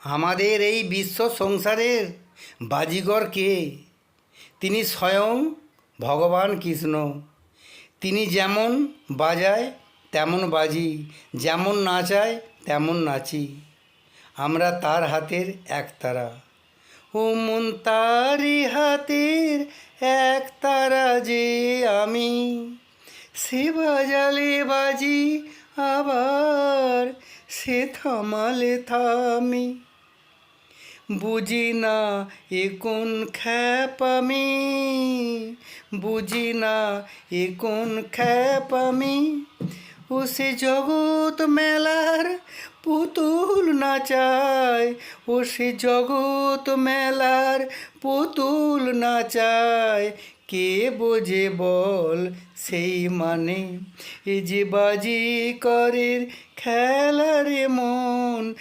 আমাদের এই বিশ্ব সংসারের বাজিগর কে? তিনি স্বয়ং ভগবান কৃষ্ণ। তিনি যেমন বাজায় তেমন বাজি, যেমন নাচায় তেমন নাচি। আমরা তার হাতের একতারা। ও মন তারি হাতের একতারা যে আমি, সে বাজালে বাজি আবার সে থামালে থামি। বুঝি না এ কোন খ্যাপামি, বুঝি না এ কোন খ্যাপামি। ও সে জগৎ মেলার পুতুল নাচায়, ও সে জগৎ মেলার পুতুল নাচায়। কে বোঝে বল সেই মানে, এ যে বাজি করের খেলারে মন,